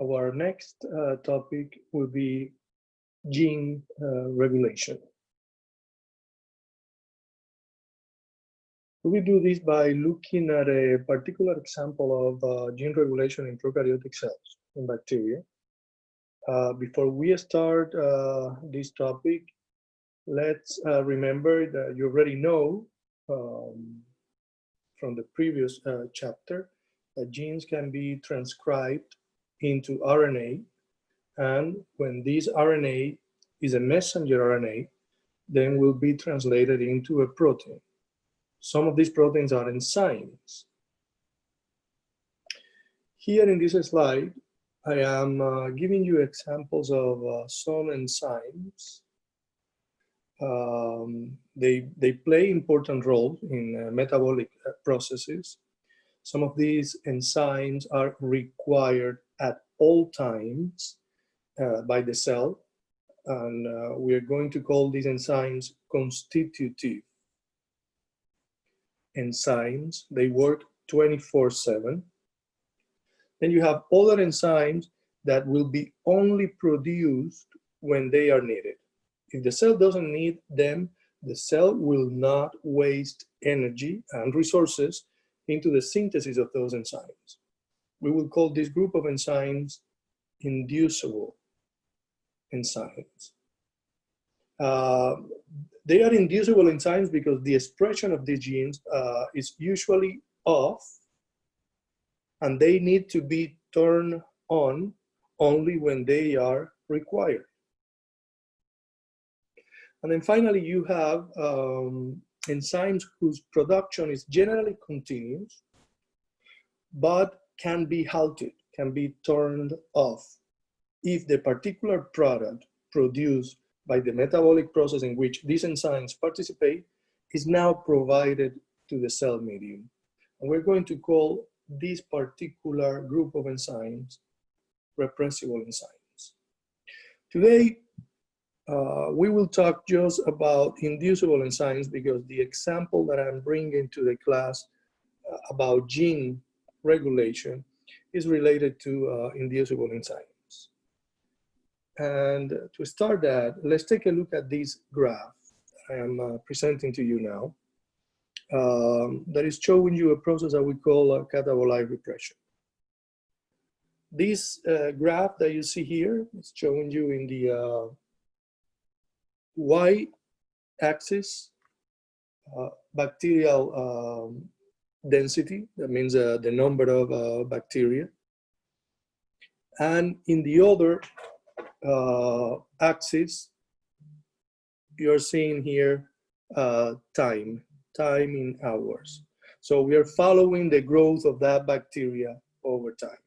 Our next topic will be gene regulation. We do this by looking at a particular example of gene regulation in prokaryotic cells, in bacteria. Before we start this topic, let's remember that you already know from the previous chapter that genes can be transcribed into RNA, and when this RNA is a messenger RNA, then will be translated into a protein. Some of these proteins are enzymes. Here in this slide, I am giving you examples of some enzymes. They play important roles in metabolic processes. Some of these enzymes are required at all times by the cell, and we are going to call these enzymes constitutive enzymes. They work 24/7. Then you have other enzymes that will be only produced when they are needed. If the cell doesn't need them, the cell will not waste energy and resources into the synthesis of those enzymes. We will call this group of enzymes inducible enzymes. They are inducible enzymes because the expression of these genes is usually off, and they need to be turned on only when they are required. And then finally, you have enzymes whose production is generally continuous, but can be halted, can be turned off if the particular product produced by the metabolic process in which these enzymes participate is now provided to the cell medium. And we're going to call this particular group of enzymes repressible enzymes. Today, we will talk just about inducible enzymes because the example that I'm bringing to the class about gene regulation is related to inducible enzymes. And to start that, let's take a look at this graph I am presenting to you now. That is showing you a process that we call catabolite repression. This graph that you see here is showing you in the y-axis bacterial density, that means the number of bacteria. And in the other axis, you're seeing here time in hours. So we are following the growth of that bacteria over time.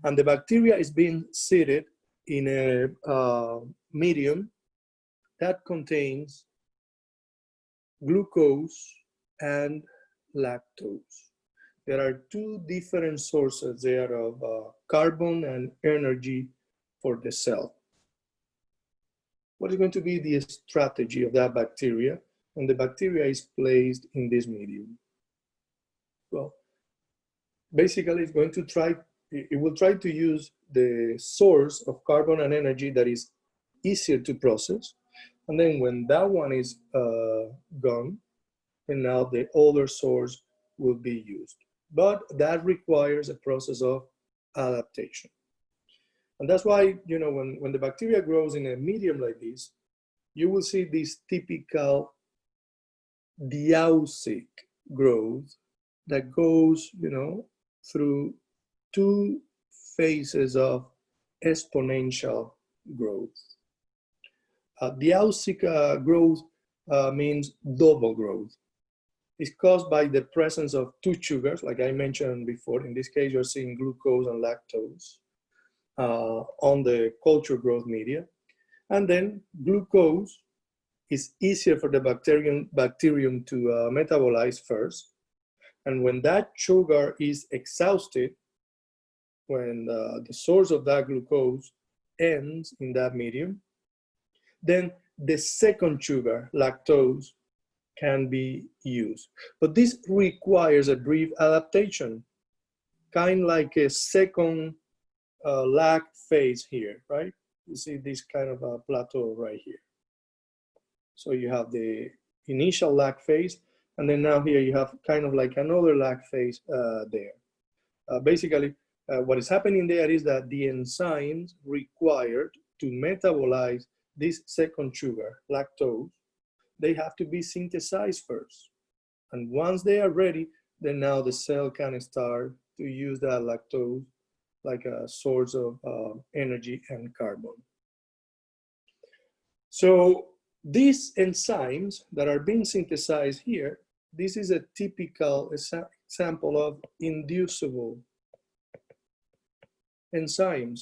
And the bacteria is being seated in a medium that contains glucose and lactose. There are two different sources there of carbon and energy for the cell. What is going to be the strategy of that bacteria when the bacteria is placed in this medium? Well, basically it will try to use the source of carbon and energy that is easier to process. And then when that one is gone, and now the other source will be used. But that requires a process of adaptation. And that's why, you know, when the bacteria grows in a medium like this, you will see this typical diausic growth that goes, you know, through two phases of exponential growth. Diausic growth means double growth. It's caused by the presence of two sugars, like I mentioned before. In this case, you're seeing glucose and lactose on the culture growth media. And then glucose is easier for the bacterium to metabolize first. And when that sugar is exhausted, when the source of that glucose ends in that medium, then the second sugar, lactose, can be used. But this requires a brief adaptation, kind of like a second lag phase here, right? You see this kind of a plateau right here. So you have the initial lag phase, and then now here you have kind of like another lag phase there. Basically, what is happening there is that the enzymes required to metabolize this second sugar, lactose, they have to be synthesized first. And once they are ready, then now the cell can start to use that lactose like a source of energy and carbon. So these enzymes that are being synthesized here, this is a typical example of inducible enzymes.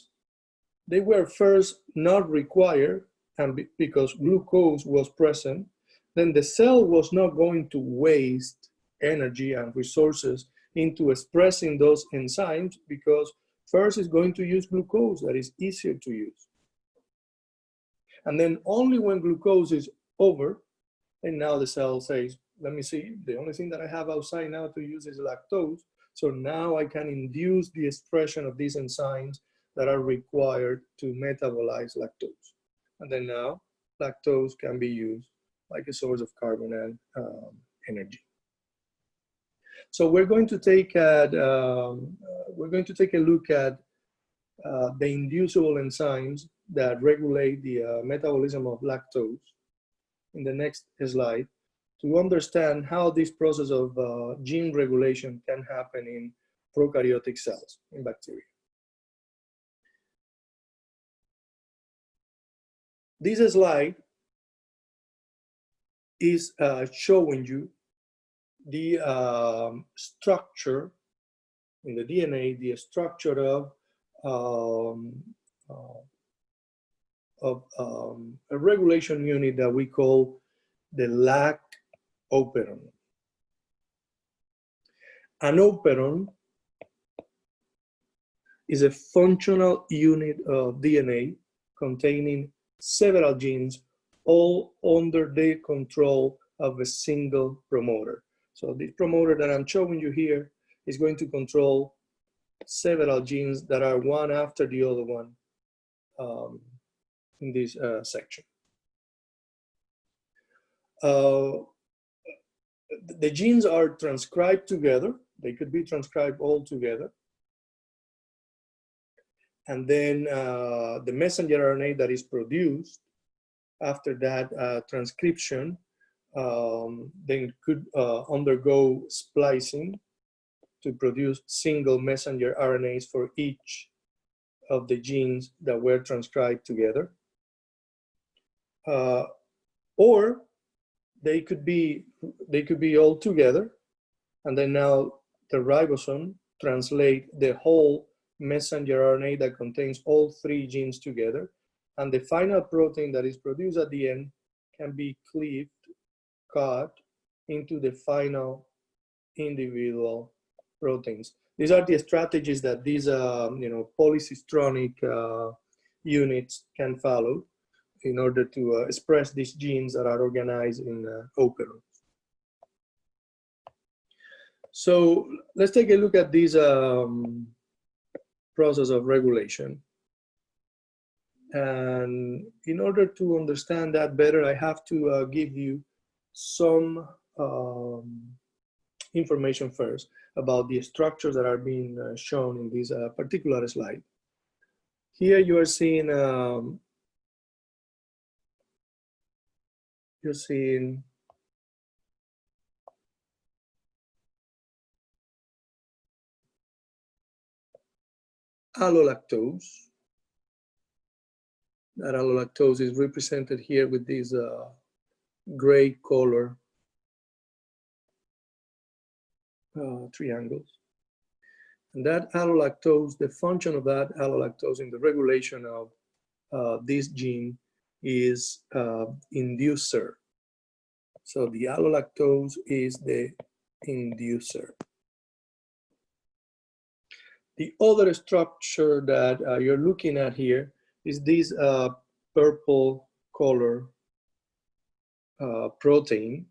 They were first not required, and because glucose was present, then the cell was not going to waste energy and resources into expressing those enzymes, because first it's going to use glucose that is easier to use. And then only when glucose is over, and now the cell says, let me see, the only thing that I have outside now to use is lactose. So now I can induce the expression of these enzymes that are required to metabolize lactose. And then now lactose can be used like a source of carbon and energy. So we're going to take a look at the inducible enzymes that regulate the metabolism of lactose in the next slide, to understand how this process of gene regulation can happen in prokaryotic cells, in bacteria. This slide is showing you the structure in the DNA, the structure of a regulation unit that we call the LAC operon. An operon is a functional unit of DNA containing several genes, all under the control of a single promoter. So this promoter that I'm showing you here is going to control several genes that are one after the other one in this section. The genes are transcribed together. They could be transcribed all together. And then the messenger RNA that is produced after that transcription then could undergo splicing to produce single messenger RNAs for each of the genes that were transcribed together. Or they could be all together, and then now the ribosome translate the whole messenger RNA that contains all three genes together, and the final protein that is produced at the end can be cleaved, cut into the final individual proteins. These are the strategies that these polycistronic units can follow in order to express these genes that are organized in operons. So let's take a look at this process of regulation. And in order to understand that better, I have to give you some information first about the structures that are being shown in this particular slide. Here you are seeing allolactose. That allolactose is represented here with these gray color triangles. And that allolactose, the function of that allolactose in the regulation of this gene is inducer. So the allolactose is the inducer. The other structure that you're looking at here is this purple color protein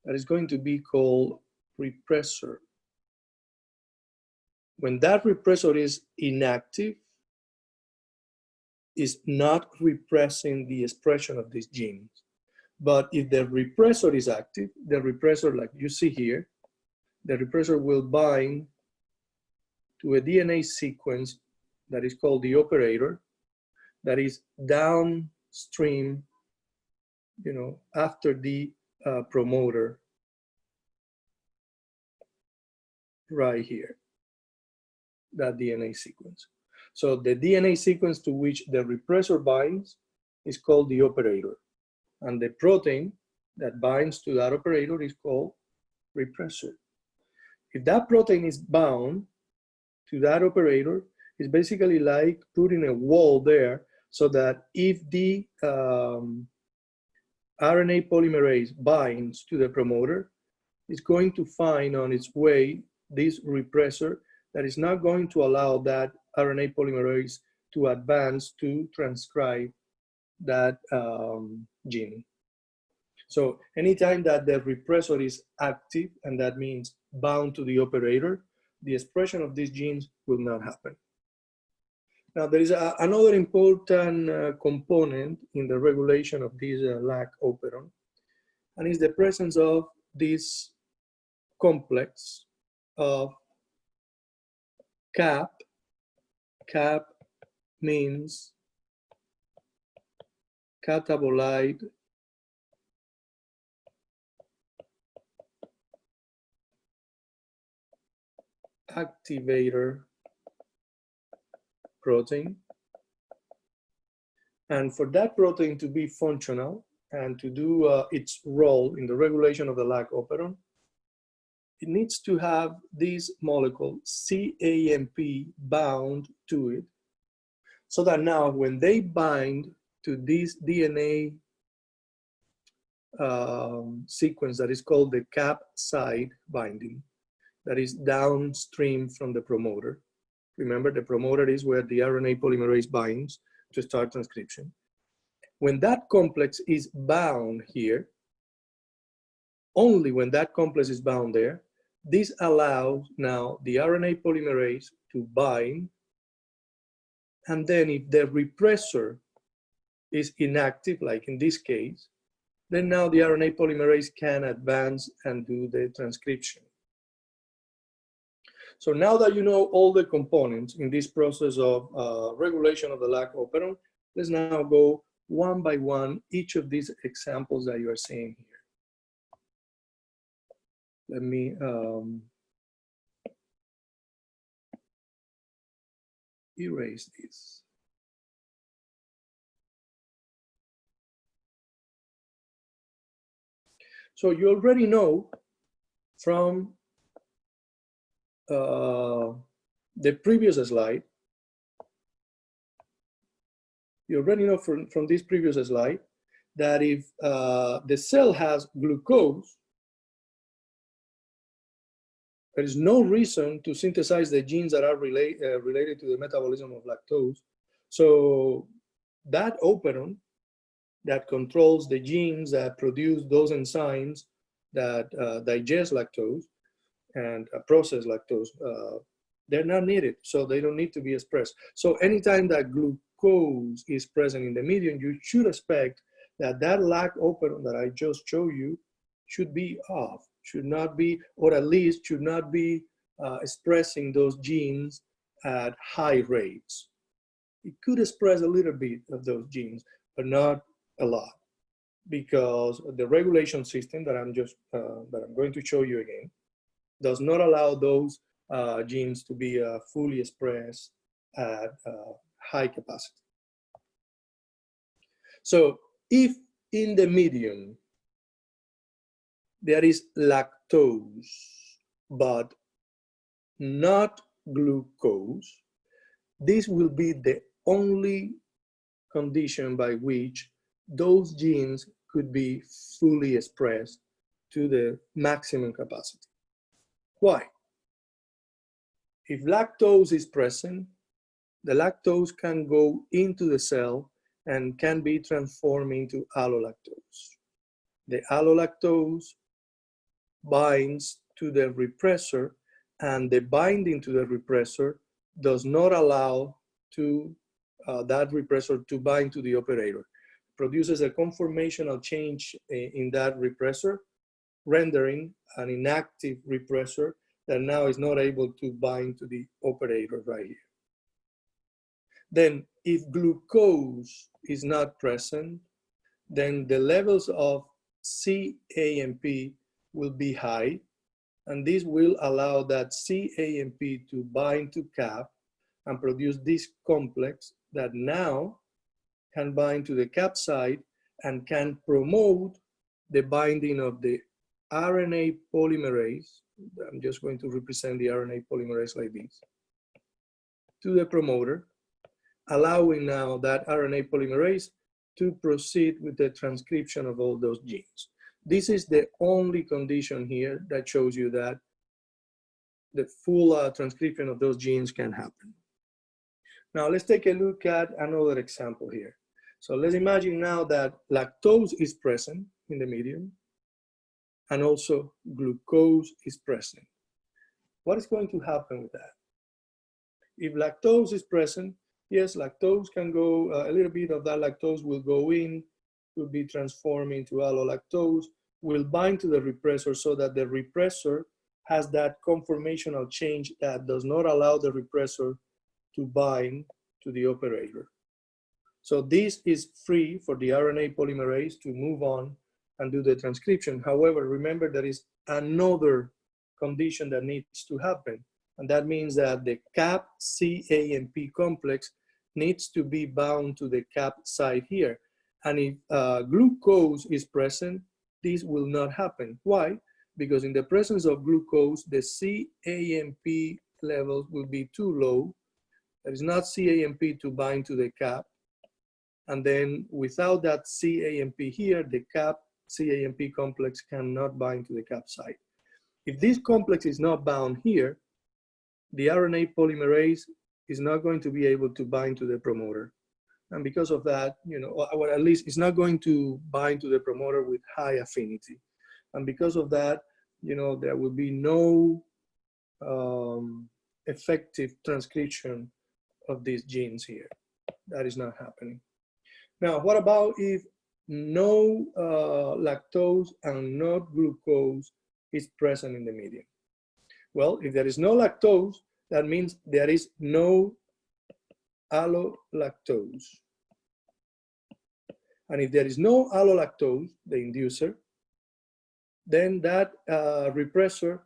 that is going to be called repressor. When that repressor is inactive, is not repressing the expression of these genes. But if the repressor is active, the repressor, like you see here, the repressor will bind to a DNA sequence that is called the operator, that is downstream, after the promoter right here, that DNA sequence. So the DNA sequence to which the repressor binds is called the operator. And the protein that binds to that operator is called repressor. If that protein is bound to that operator, it's basically like putting a wall there so that if the RNA polymerase binds to the promoter, it's going to find on its way this repressor that is not going to allow that RNA polymerase to advance to transcribe that gene. So anytime that the repressor is active, and that means bound to the operator, the expression of these genes will not happen. Now, there is another important component in the regulation of this lac operon, and is the presence of this complex of CAP. CAP means catabolide activator protein. And for that protein to be functional and to do its role in the regulation of the lac operon, it needs to have this molecule CAMP bound to it, so that now when they bind to this DNA sequence that is called the CAP side binding, that is downstream from the promoter. Remember, the promoter is where the RNA polymerase binds to start transcription. When that complex is bound here, only when that complex is bound there, this allows now the RNA polymerase to bind. And then if the repressor is inactive, like in this case, then now the RNA polymerase can advance and do the transcription. So now that you know all the components in this process of regulation of the lac operon, let's now go one by one each of these examples that you are seeing here. Let me erase this. So you already know from the previous slide, you already know from this previous slide that if the cell has glucose, there is no reason to synthesize the genes that are related to the metabolism of lactose. So that operon that controls the genes that produce those enzymes that digest lactose and process lactose, they're not needed, so they don't need to be expressed. So anytime that glucose is present in the medium, you should expect that that lac operon that I just showed you should be off, should not be, or at least should not be expressing those genes at high rates. It could express a little bit of those genes, but not a lot, because the regulation system that I'm going to show you again does not allow those genes to be fully expressed at high capacity. So if in the medium there is lactose, but not glucose, this will be the only condition by which those genes could be fully expressed to the maximum capacity. Why? If lactose is present, the lactose can go into the cell and can be transformed into allolactose. The allolactose binds to the repressor and the binding to the repressor does not allow to that repressor to bind to the operator. Produces a conformational change in that repressor, rendering an inactive repressor that now is not able to bind to the operator right here. Then if glucose is not present, then the levels of CAMP will be high, and this will allow that CAMP to bind to CAP and produce this complex that now can bind to the CAP site and can promote the binding of the RNA polymerase. I'm just going to represent the RNA polymerase like this, to the promoter, allowing now that RNA polymerase to proceed with the transcription of all those genes. This is the only condition here that shows you that the full transcription of those genes can happen. Now let's take a look at another example here. So let's imagine now that lactose is present in the medium and also glucose is present. What is going to happen with that? If lactose is present, yes, lactose can go, a little bit of that lactose will go in, will be transformed into allolactose, will bind to the repressor so that the repressor has that conformational change that does not allow the repressor to bind to the operator. So this is free for the RNA polymerase to move on and do the transcription. However, remember there is another condition that needs to happen, and that means that the CAP-CAMP complex needs to be bound to the CAP site here. And if glucose is present, this will not happen. Why? Because in the presence of glucose, the CAMP levels will be too low. There is not CAMP to bind to the CAP. And then without that CAMP here, the CAP-CAMP complex cannot bind to the CAP site. If this complex is not bound here, the RNA polymerase is not going to be able to bind to the promoter. And because of that, or at least it's not going to bind to the promoter with high affinity. And because of that, there will be no effective transcription of these genes here. That is not happening. Now, what about if no lactose and not glucose is present in the medium? Well, if there is no lactose, that means there is no allolactose. And if there is no allolactose, the inducer, then that repressor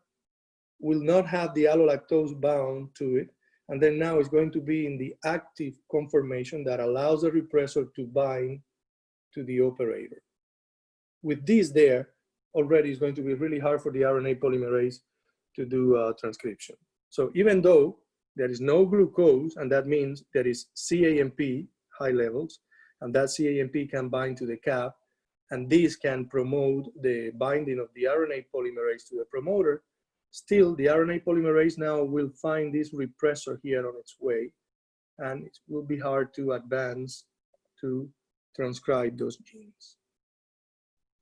will not have the allolactose bound to it. And then now it's going to be in the active conformation that allows the repressor to bind to the operator. With this there, already it's going to be really hard for the RNA polymerase to do transcription. So even though there is no glucose, and that means there is CAMP, high levels, and that CAMP can bind to the CAP, and this can promote the binding of the RNA polymerase to the promoter, still the RNA polymerase now will find this repressor here on its way, and it will be hard to advance to transcribe those genes.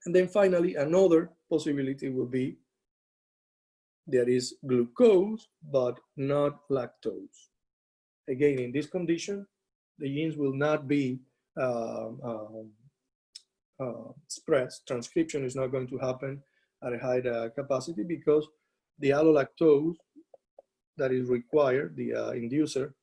And then finally, another possibility will be there is glucose, but not lactose. Again, in this condition, the genes will not be expressed. Transcription is not going to happen at a high capacity because the allolactose that is required, the inducer,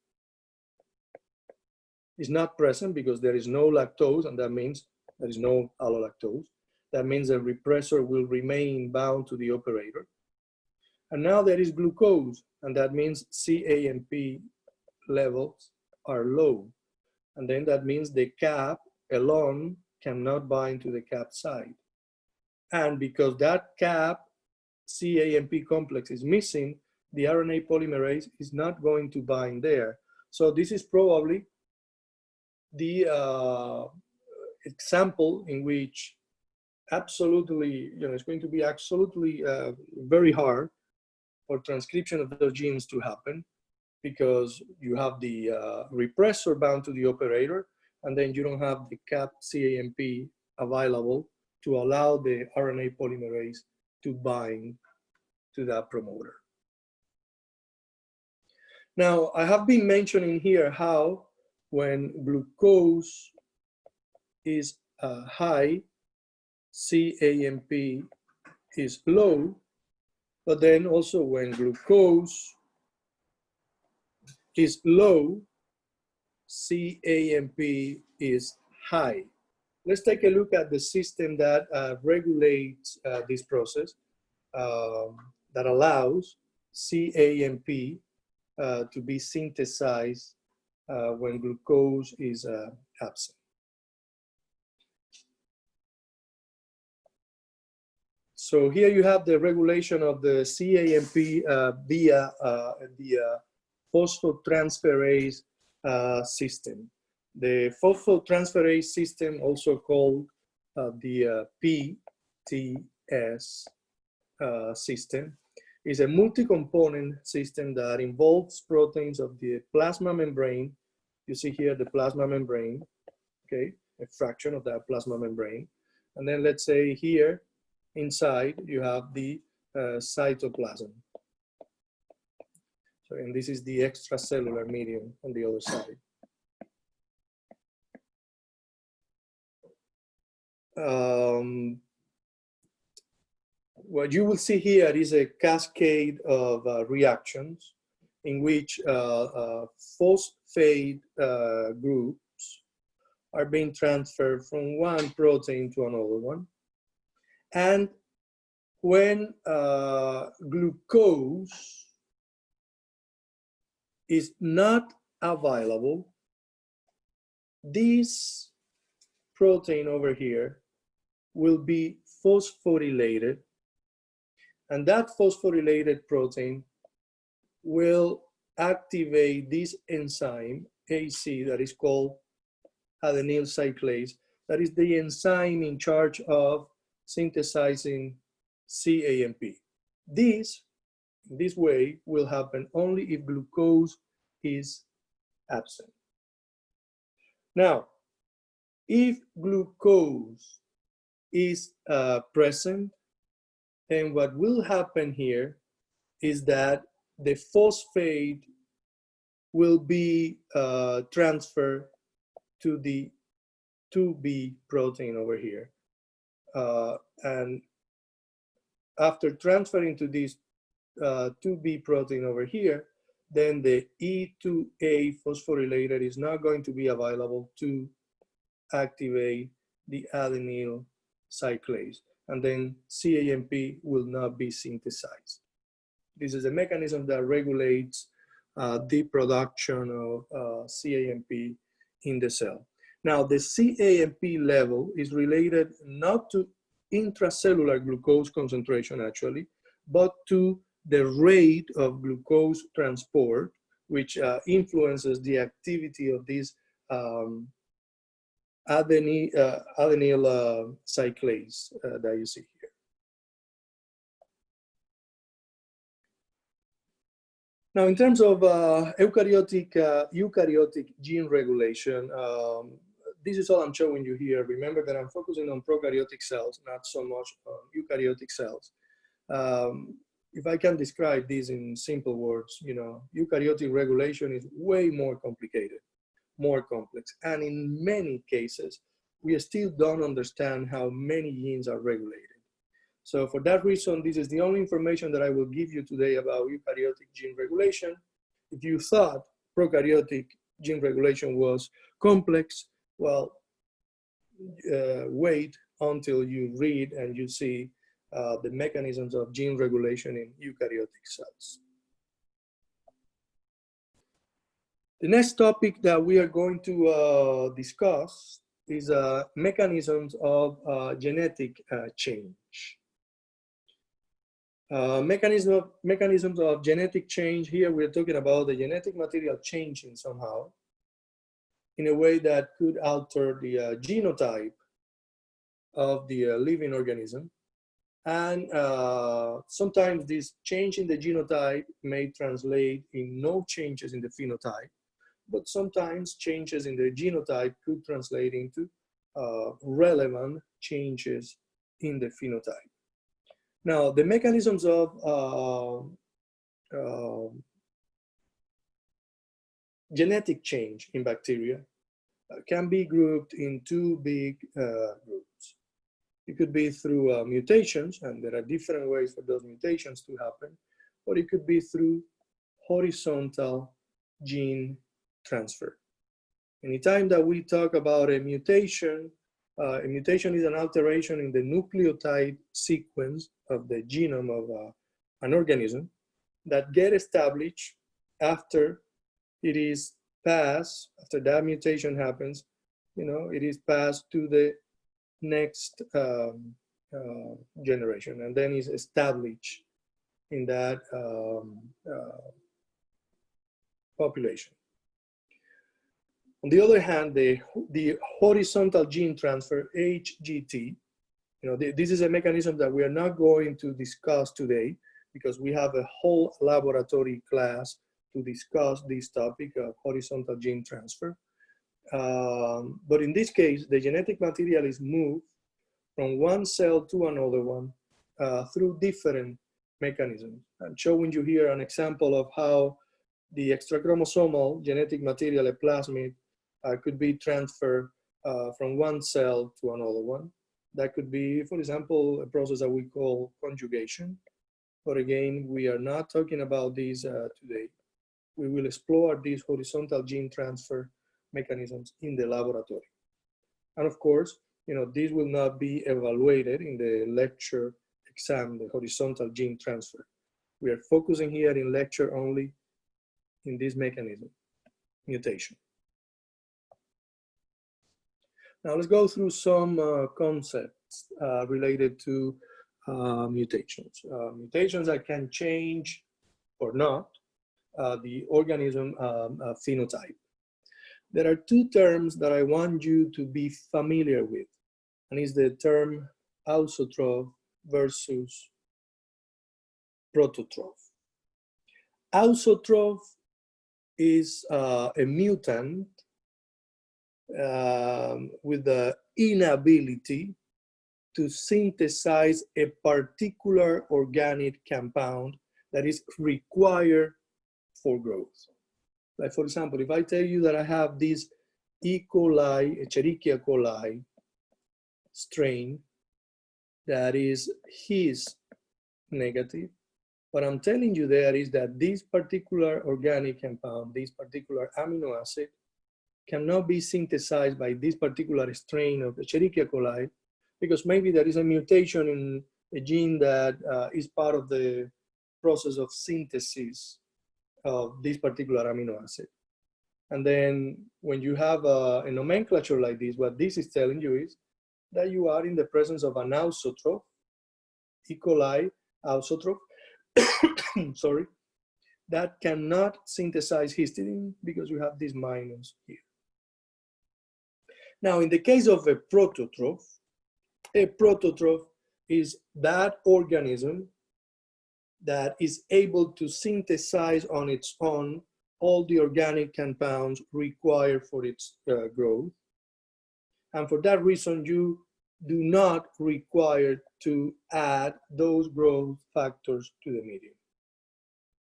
is not present because there is no lactose, and that means there is no allolactose. That means the repressor will remain bound to the operator. And now there is glucose, and that means CAMP levels are low. And then that means the CAP alone cannot bind to the CAP site. And because that CAP CAMP complex is missing, the RNA polymerase is not going to bind there. So this is probably the example in which absolutely, it's going to be absolutely very hard for transcription of those genes to happen, because you have the repressor bound to the operator, and then you don't have the CAP-CAMP available to allow the RNA polymerase to bind to that promoter. Now, I have been mentioning here how when glucose is high, CAMP is low, but then also when glucose is low, CAMP is high. Let's take a look at the system that regulates this process, that allows CAMP to be synthesized when glucose is absent. So here you have the regulation of the CAMP via the phosphotransferase system. The phosphotransferase system, also called the PTS system, is a multi-component system that involves proteins of the plasma membrane. You see here the plasma membrane, okay, a fraction of that plasma membrane. And then let's say here inside you have the cytoplasm. So, and this is the extracellular medium on the other side. What you will see here is a cascade of reactions in which phosphate groups are being transferred from one protein to another one. And when glucose is not available, this protein over here will be phosphorylated, and that phosphorylated protein will activate this enzyme AC that is called adenyl cyclase. That is the enzyme in charge of synthesizing CAMP. This way will happen only if glucose is absent. Now, if glucose is present, then what will happen here is that the phosphate will be transferred to the 2B protein over here. And after transferring to this 2B protein over here, then the E2A phosphorylated is not going to be available to activate the adenyl cyclase, and then CAMP will not be synthesized. This is a mechanism that regulates the production of CAMP in the cell. Now, the CAMP level is related not to intracellular glucose concentration actually, but to the rate of glucose transport, which influences the activity of this adenyl cyclase that you see here. Now, in terms of eukaryotic gene regulation, this is all I'm showing you here. Remember that I'm focusing on prokaryotic cells, not so much on eukaryotic cells. If I can describe this in simple words, you know, eukaryotic regulation is way more complicated, more complex. And in many cases, we still don't understand how many genes are regulated. So for that reason, this is the only information that I will give you today about eukaryotic gene regulation. If you thought prokaryotic gene regulation was complex, well, wait until you read and you see the mechanisms of gene regulation in eukaryotic cells. The next topic that we are going to discuss is mechanisms of genetic change. Mechanisms of genetic change. Here we're talking about the genetic material changing somehow in a way that could alter the genotype of the living organism. And sometimes this change in the genotype may translate in no changes in the phenotype, but sometimes changes in the genotype could translate into relevant changes in the phenotype. Now, the mechanisms of genetic change in bacteria can be grouped in two big groups. It could be through mutations, and there are different ways for those mutations to happen, or it could be through horizontal gene transfer. Anytime that we talk about a mutation is an alteration in the nucleotide sequence of the genome of an organism that get established after it is passed, after that mutation happens, it is passed to the next generation, and then is established in that population. On the other hand, the horizontal gene transfer, HGT, this is a mechanism that we are not going to discuss today because we have a whole laboratory class to discuss this topic of horizontal gene transfer. But in this case, the genetic material is moved from one cell to another one through different mechanisms. I'm showing you here an example of how the extrachromosomal genetic material, a plasmid, could be transferred from one cell to another one. That could be, for example, a process that we call conjugation. But again, we are not talking about these today. We will explore these horizontal gene transfer mechanisms in the laboratory. And of course, this will not be evaluated in the lecture exam, the horizontal gene transfer. We are focusing here in lecture only in this mechanism, mutation. Now let's go through some concepts related to mutations. Mutations that can change or not the organism phenotype. There are two terms that I want you to be familiar with, and it's the term ausotroph versus prototroph. Ausotroph is a mutant with the inability to synthesize a particular organic compound that is required for growth. Like for example, if I tell you that I have this E. coli, Escherichia coli strain that is His negative, what I'm telling you there is that this particular organic compound, this particular amino acid, cannot be synthesized by this particular strain of Escherichia coli, because maybe there is a mutation in a gene that is part of the process of synthesis of this particular amino acid. And then when you have a nomenclature like this, what this is telling you is that you are in the presence of an ausotroph, E. coli ausotroph, sorry, that cannot synthesize histidine because you have this minus here. Now, in the case of a prototroph is that organism that is able to synthesize on its own all the organic compounds required for its growth. And for that reason, you do not require to add those growth factors to the medium.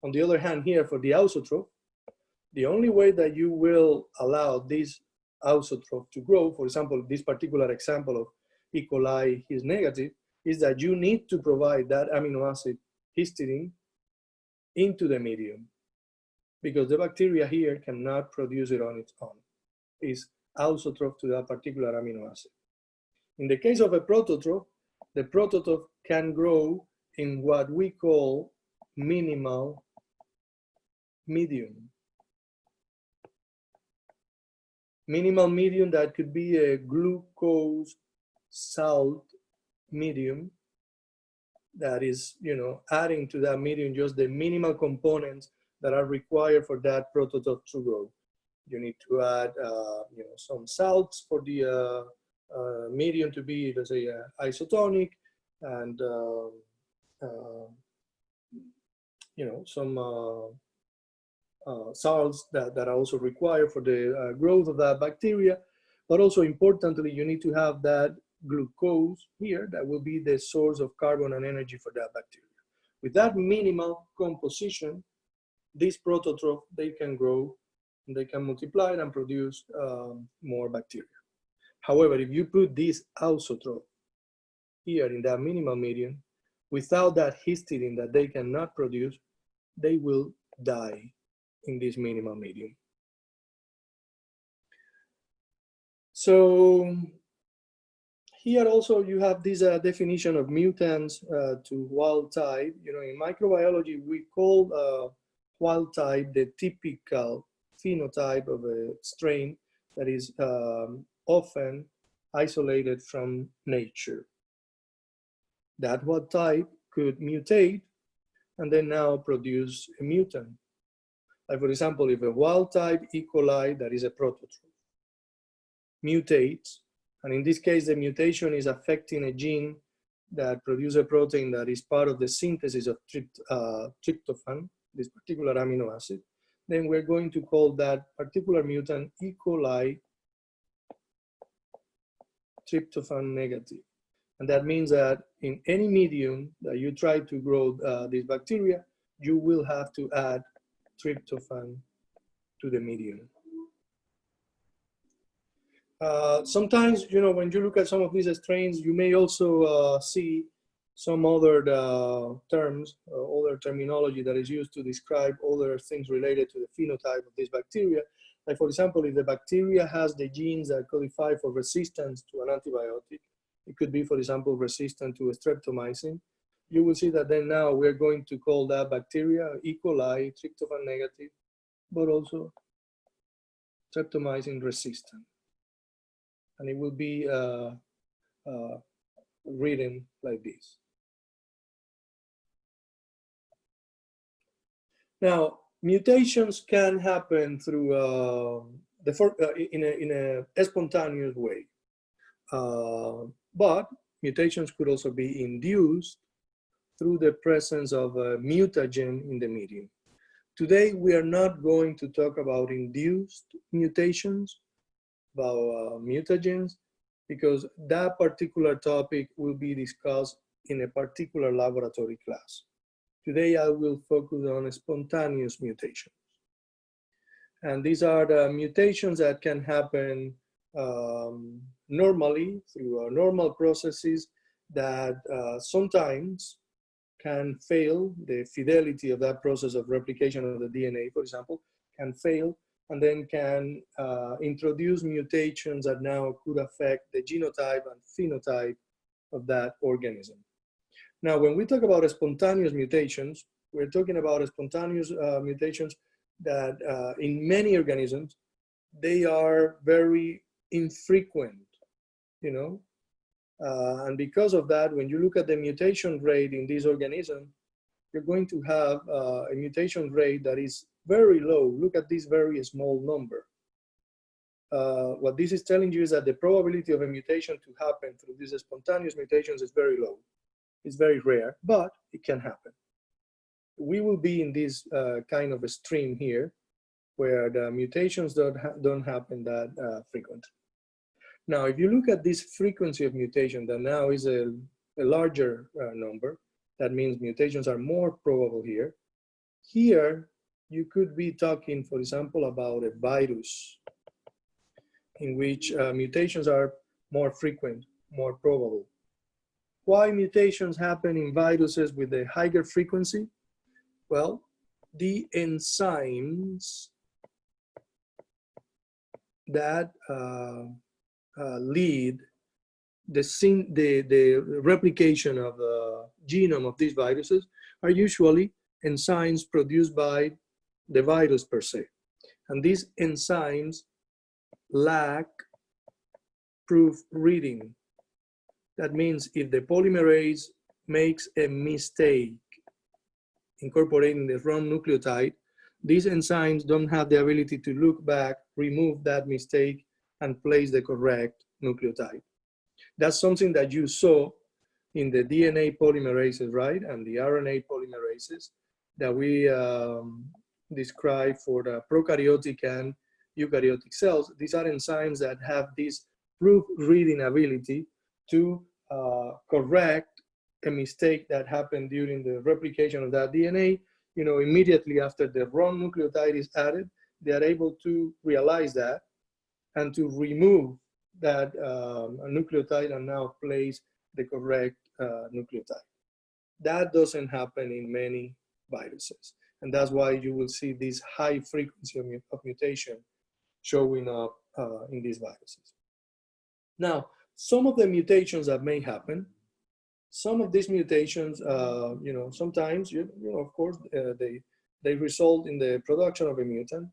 On the other hand, here for the ausotroph, the only way that you will allow this ausotroph to grow, for example, this particular example of E. coli is negative, is that you need to provide that amino acid histidine into the medium, because the bacteria here cannot produce it on its own. It's ausotroph to that particular amino acid. In the case of a prototroph, the prototroph can grow in what we call minimal medium. Minimal medium, that could be a glucose salt medium that is, adding to that medium just the minimal components that are required for that prototroph to grow. You need to add, some salts for the medium to be, let's say, isotonic, and some salts that are also required for the growth of that bacteria. But also importantly, you need to have that glucose here that will be the source of carbon and energy for that bacteria. With that minimal composition, this prototroph, they can grow and they can multiply and produce more bacteria. However, if you put this ausotrope here in that minimal medium, without that histidine that they cannot produce, they will die in this minimal medium. So here also you have this definition of mutants to wild type. You know, in microbiology, we call wild type the typical phenotype of a strain that is often isolated from nature. That wild type could mutate and then now produce a mutant. Like, for example, if a wild type E. coli that is a prototrope mutates, and in this case, the mutation is affecting a gene that produces a protein that is part of the synthesis of tryptophan, this particular amino acid, then we're going to call that particular mutant E. coli tryptophan negative. And that means that in any medium that you try to grow this bacteria, you will have to add tryptophan to the medium. Sometimes, you know, when you look at some of these strains, you may also see some other terms, other terminology that is used to describe other things related to the phenotype of this bacteria. Like, for example, if the bacteria has the genes that codify for resistance to an antibiotic, it could be, for example, resistant to streptomycin. You will see that then now we're going to call that bacteria E. coli tryptophan negative, but also streptomycin resistant. And it will be written like this. Now, mutations can happen through in a spontaneous way, but mutations could also be induced through the presence of a mutagen in the medium. Today, we are not going to talk about induced mutations, about mutagens, because that particular topic will be discussed in a particular laboratory class. Today, I will focus on spontaneous mutations. And these are the mutations that can happen normally through normal processes that sometimes can fail. The fidelity of that process of replication of the DNA, for example, can fail, and then can introduce mutations that now could affect the genotype and phenotype of that organism. Now, when we talk about spontaneous mutations, we're talking about spontaneous mutations that in many organisms, they are very infrequent, you know? And because of that, when you look at the mutation rate in this organism, you're going to have a mutation rate that is very low. Look at this very small number. What this is telling you is that the probability of a mutation to happen through these spontaneous mutations is very low. It's very rare, but it can happen. We will be in this kind of a stream here where the mutations don't happen that frequently. Now, if you look at this frequency of mutation that now is a larger number, that means mutations are more probable here. Here, you could be talking, for example, about a virus in which mutations are more frequent, more probable. Why mutations happen in viruses with a higher frequency? Well, the enzymes that lead the replication of the genome of these viruses are usually enzymes produced by the virus per se. And these enzymes lack proofreading. That means if the polymerase makes a mistake incorporating the wrong nucleotide, these enzymes don't have the ability to look back, remove that mistake, and place the correct nucleotide. That's something that you saw in the DNA polymerases, right? And the RNA polymerases that we describe for the prokaryotic and eukaryotic cells. These are enzymes that have this proofreading ability to correct a mistake that happened during the replication of that DNA. You know, immediately after the wrong nucleotide is added, they are able to realize that and to remove that nucleotide and now place the correct nucleotide. That doesn't happen in many viruses. And that's why you will see this high frequency of mutation showing up in these viruses. Now, some of the mutations that may happen, some of these mutations, sometimes, of course, they result in the production of a mutant,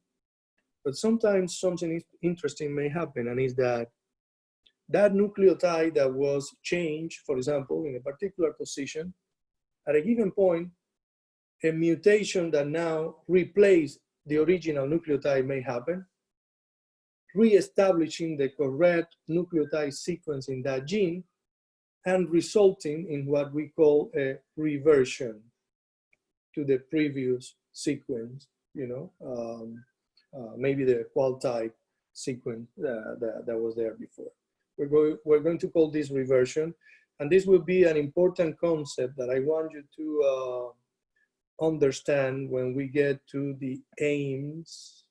but sometimes something interesting may happen, and is that nucleotide that was changed, for example, in a particular position, at a given point, a mutation that now replaces the original nucleotide may happen, re-establishing the correct nucleotide sequence in that gene and resulting in what we call a reversion to the previous sequence, maybe the wild type sequence that was there before. We're going to call this reversion, and this will be an important concept that I want you to understand when we get to the Ames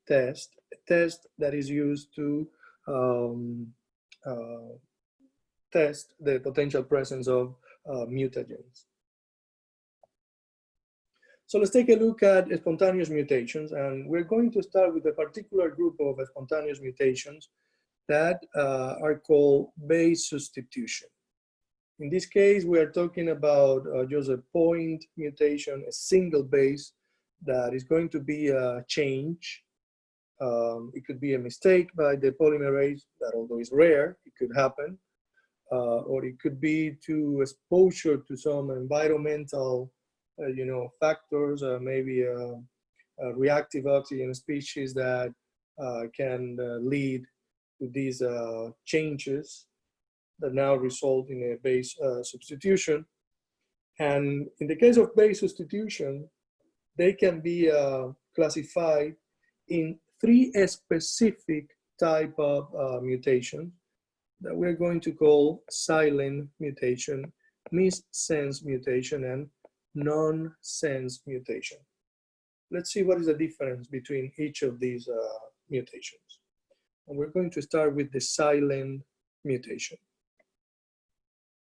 test, a test that is used to test the potential presence of mutagens. So let's take a look at spontaneous mutations, and we're going to start with a particular group of spontaneous mutations that are called base substitution. In this case, we are talking about just a point mutation, a single base that is going to be a change. It could be a mistake by the polymerase that, although it's rare, it could happen. Or it could be to exposure to some environmental factors, maybe a reactive oxygen species that can lead to these changes that now result in a base substitution. And in the case of base substitution, they can be classified in 3 specific type of mutations that we're going to call silent mutation, missense mutation, and nonsense mutation. Let's see what is the difference between each of these mutations. And we're going to start with the silent mutation.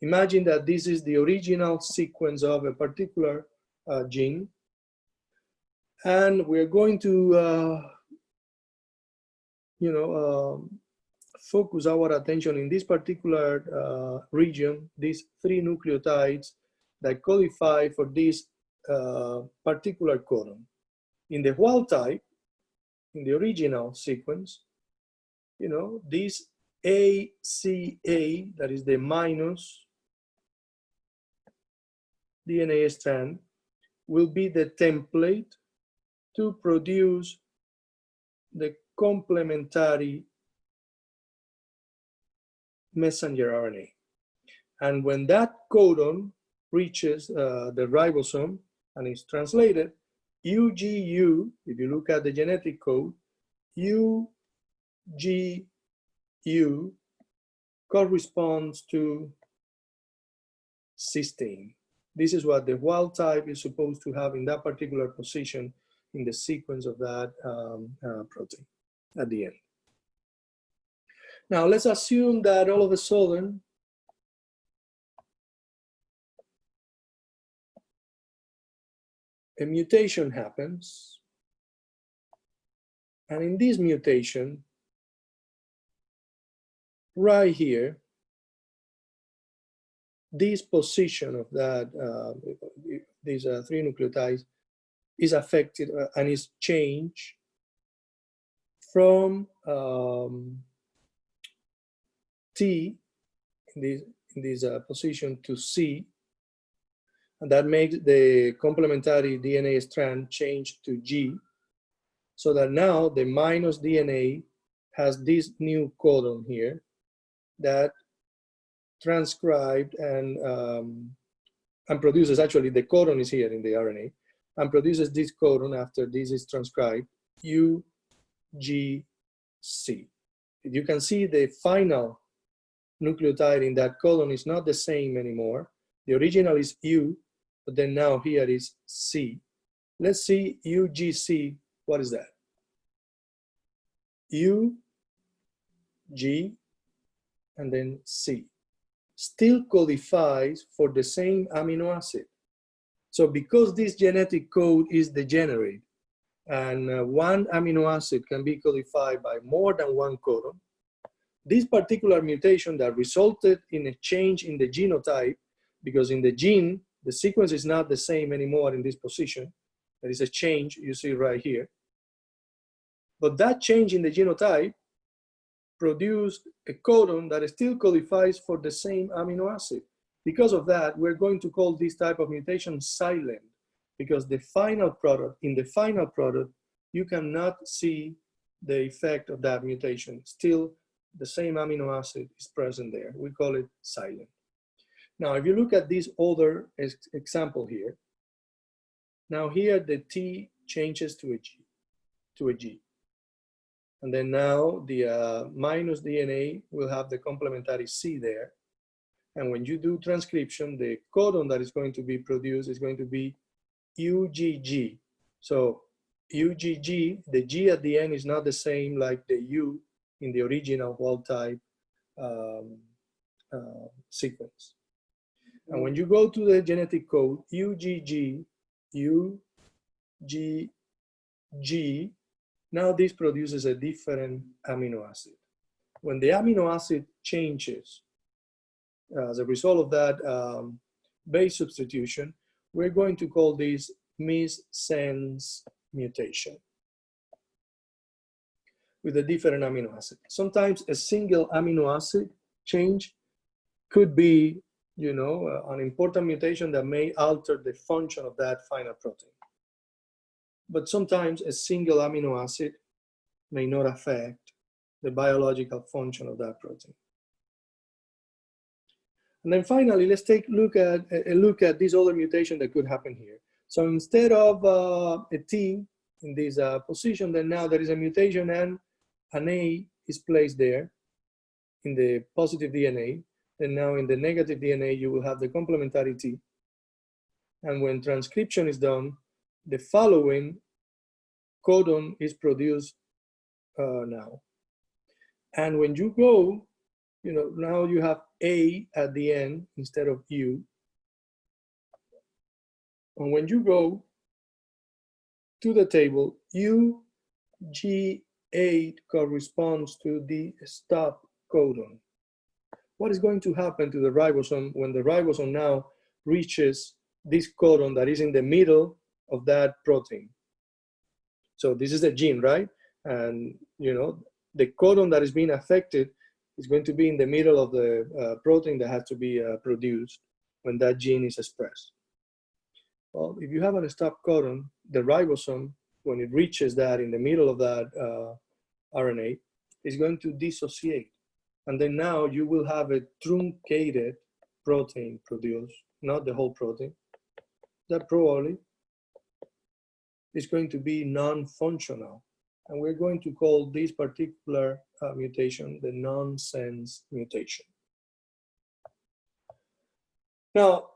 Imagine that this is the original sequence of a particular gene, and we're going to focus our attention in this particular region, these 3 nucleotides that codify for this particular codon. In the wild type, in the original sequence, this ACA, that is the minus DNA strand, will be the template to produce the complementary messenger RNA. And when that codon reaches the ribosome and is translated, UGU, if you look at the genetic code, UGU corresponds to cysteine. This is what the wild type is supposed to have in that particular position in the sequence of that protein at the end. Now let's assume that all of a sudden a mutation happens, and in this mutation, right here, this position of that these 3 nucleotides is affected and is changed from T in this position to C, and that makes the complementary DNA strand change to G, so that now the minus DNA has this new codon here that transcribed and produces, actually the codon is here in the RNA, and produces this codon after this is transcribed, UGC. You can see the final nucleotide in that codon is not the same anymore. The original is U, but then now here is C. Let's see UGC. What is that? U, G, and then C. Still codifies for the same amino acid. So because this genetic code is degenerate, and one amino acid can be codified by more than one codon, this particular mutation that resulted in a change in the genotype, because in the gene, the sequence is not the same anymore in this position. There is a change, you see right here. But that change in the genotype produced a codon that still codifies for the same amino acid. Because of that, we're going to call this type of mutation silent, because the final product, in the final product, you cannot see the effect of that mutation. Still, the same amino acid is present there. We call it silent. Now, if you look at this other example here, now here the T changes to a G. And then now the minus DNA will have the complementary C there. And when you do transcription, the codon that is going to be produced is going to be UGG. So UGG, the G at the end is not the same like the U in the original wild type sequence. And when you go to the genetic code, UGG, UGG, now this produces a different amino acid. When the amino acid changes as a result of that base substitution, we're going to call this missense mutation with a different amino acid. Sometimes a single amino acid change could be, you know, an important mutation that may alter the function of that final protein. But sometimes a single amino acid may not affect the biological function of that protein. And then finally, let's take a look at this other mutation that could happen here. So instead of a T in this position, then now there is a mutation and an A is placed there in the positive DNA. And now in the negative DNA, you will have the complementary T. And when transcription is done, the following codon is produced now. And when you go, you know, now you have A at the end instead of U. And when you go to the table, UG8 corresponds to the stop codon. What is going to happen to the ribosome when the ribosome now reaches this codon that is in the middle of that protein? So this is a gene, right? And you know, the codon that is being affected is going to be in the middle of the protein that has to be produced when that gene is expressed. Well, if you have a stop codon, the ribosome, when it reaches that in the middle of that RNA, is going to dissociate. And then now you will have a truncated protein produced, not the whole protein. That probably is going to be non-functional. And we're going to call this particular mutation the nonsense mutation. Now,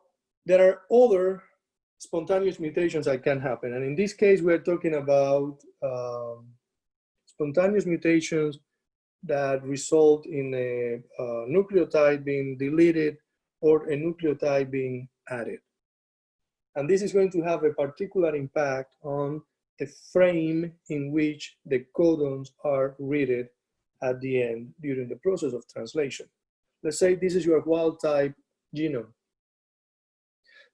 there are other spontaneous mutations that can happen. And in this case, we're talking about spontaneous mutations that result in a nucleotide being deleted or a nucleotide being added. And this is going to have a particular impact on the frame in which the codons are read at the end during the process of translation. Let's say this is your wild type genome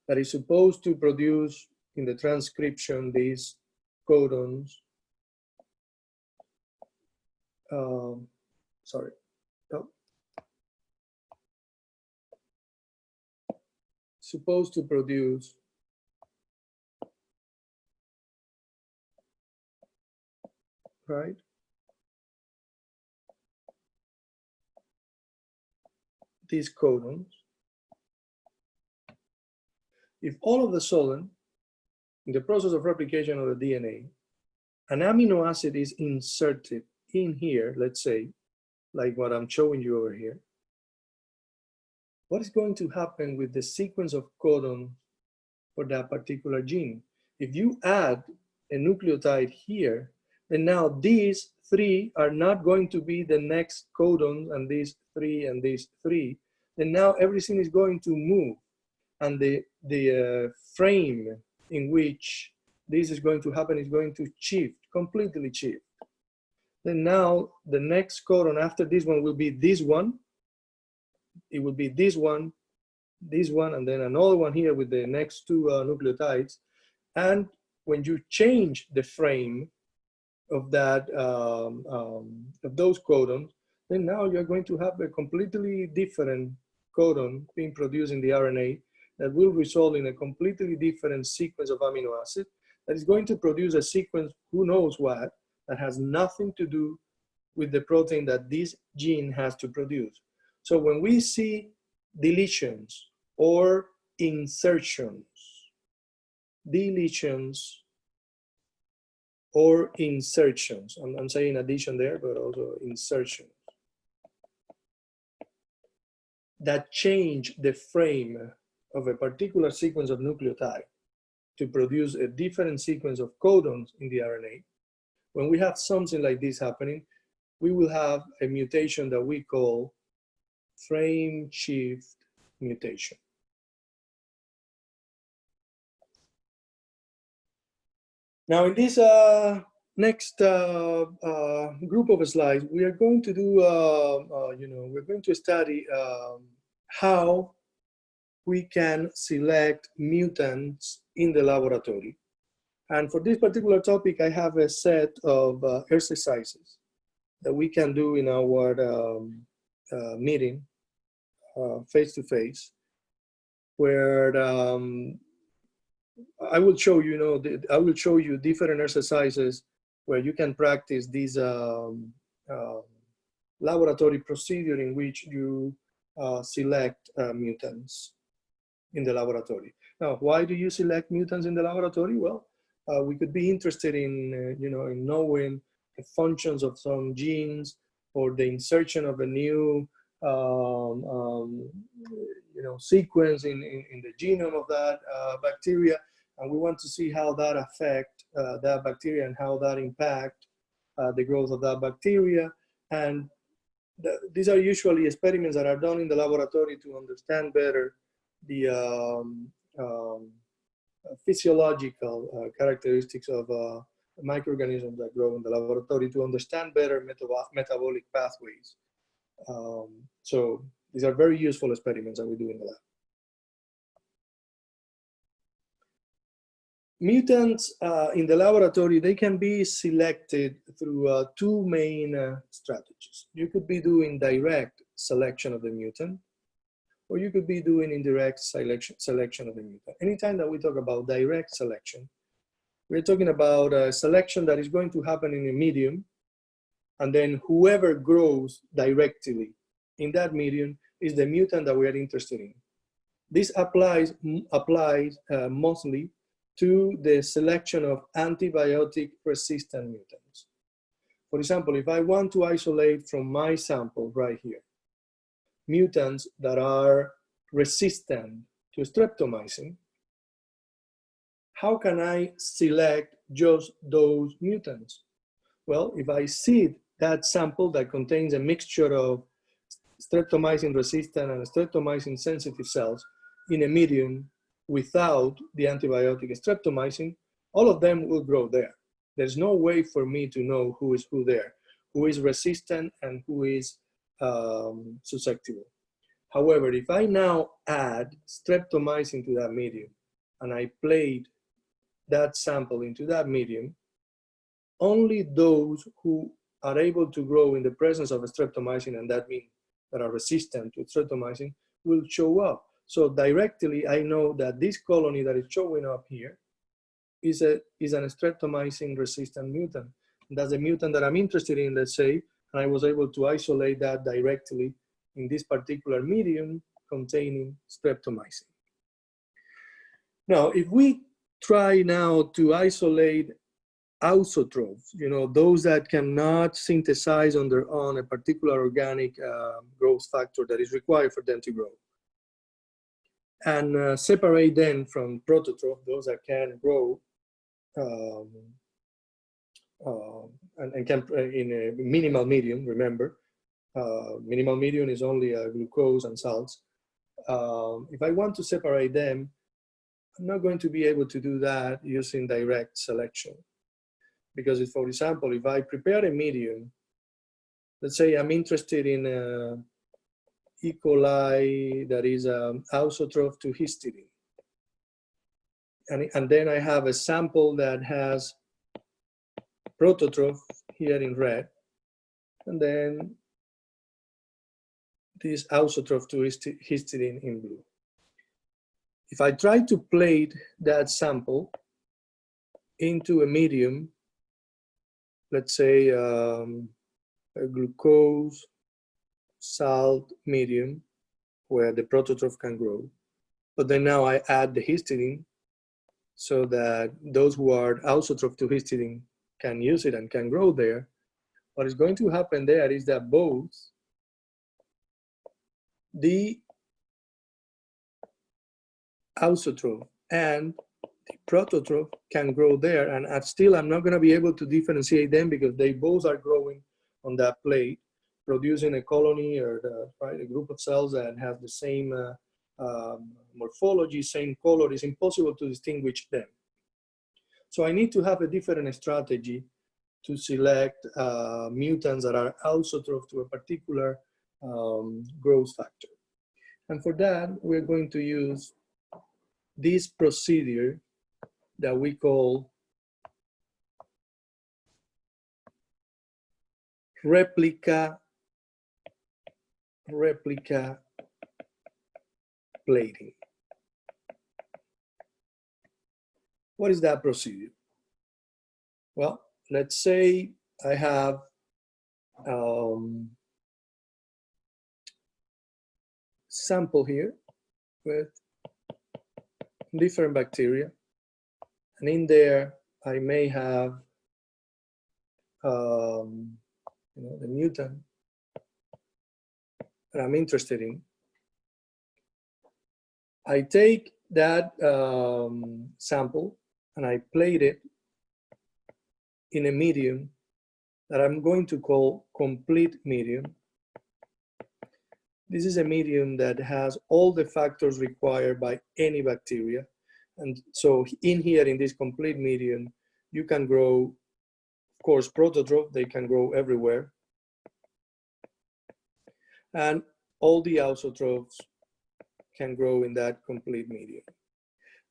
that is supposed to produce in the transcription these codons. Supposed to produce right? These codons. If all of a sudden, in the process of replication of the DNA, an amino acid is inserted in here, let's say, like what I'm showing you over here, what is going to happen with the sequence of codons for that particular gene? if you add a nucleotide here, then now these three are not going to be the next codons, and these three and these three. Then now everything is going to move, and the frame in which this is going to happen is going to shift, completely shift. Then now the next codon after this one will be this one. It will be this one, and then another one here with the next two nucleotides. And when you change the frame of that of those codons, then now you're going to have a completely different codon being produced in the RNA that will result in a completely different sequence of amino acids that is going to produce a sequence, who knows what, that has nothing to do with the protein that this gene has to produce. So when we see deletions or insertions, I'm saying addition there, but also insertions, that change the frame of a particular sequence of nucleotide to produce a different sequence of codons in the RNA. When we have something like this happening, we will have a mutation that we call frame shift mutation. Now, in this next group of slides, we are going to do, we're going to study how we can select mutants in the laboratory. And for this particular topic, I have a set of exercises that we can do in our meeting, face-to-face, where I will show you, I will show you different exercises where you can practice these laboratory procedure in which you select mutants in the laboratory. Now, why do you select mutants in the laboratory? Well, we could be interested in, in knowing the functions of some genes or the insertion of a new, sequence in the genome of that bacteria, and we want to see how that affect that bacteria and how that impact the growth of that bacteria. And these are usually experiments that are done in the laboratory to understand better the physiological characteristics of microorganisms that grow in the laboratory, to understand better metabolic pathways. So these are very useful experiments that we do in the lab. Mutants in the laboratory, they can be selected through two main strategies. You could be doing direct selection of the mutant, or you could be doing indirect selection of the mutant. Anytime that we talk about direct selection, we're talking about a selection that is going to happen in a medium, and then whoever grows directly in that medium is the mutant that we are interested in. This applies mostly to the selection of antibiotic-resistant mutants. For example, if I want to isolate from my sample right here mutants that are resistant to streptomycin, how can I select just those mutants? Well, if I seed that sample that contains a mixture of streptomycin resistant and streptomycin sensitive cells in a medium without the antibiotic streptomycin, all of them will grow there. There's no way for me to know who is who there, who is resistant and who is susceptible. However, if I now add streptomycin to that medium and I plate that sample into that medium, only those who are able to grow in the presence of streptomycin, and that means that are resistant to streptomycin, will show up. So directly, I know that this colony that is showing up here is an streptomycin resistant mutant. And that's a mutant that I'm interested in, let's say, and I was able to isolate that directly in this particular medium containing streptomycin. Now, if we try now to isolate autotrophs, those that cannot synthesize on their own a particular organic growth factor that is required for them to grow, and separate them from prototroph, those that can grow um, and can in a minimal medium. Remember, minimal medium is only glucose and salts. If I want to separate them, I'm not going to be able to do that using direct selection. Because if, for example, if I prepare a medium, let's say I'm interested in E. coli that is ausotroph to histidine. And then I have a sample that has prototroph here in red, and then this ausotroph to histidine in blue. If I try to plate that sample into a medium, let's say a glucose salt medium where the prototroph can grow, but then now I add the histidine so that those who are ausotroph to histidine can use it and can grow there. What is going to happen there is that both the ausotroph and the prototroph can grow there, and I'm not going to be able to differentiate them because they both are growing on that plate, producing a colony or a group of cells that have the same morphology, same color. It's impossible to distinguish them. So I need to have a different strategy to select mutants that are ausotroph to a particular growth factor. And for that, we're going to use this procedure that we call replica plating. What is that procedure? Well, let's say I have sample here with different bacteria, and in there I may have the mutant that I'm interested in. I take that sample and I plate it in a medium that I'm going to call complete medium. This is a medium that has all the factors required by any bacteria. And so in here, in this complete medium, you can grow, of course, prototroph, they can grow everywhere. And all the ausotrophs can grow in that complete medium.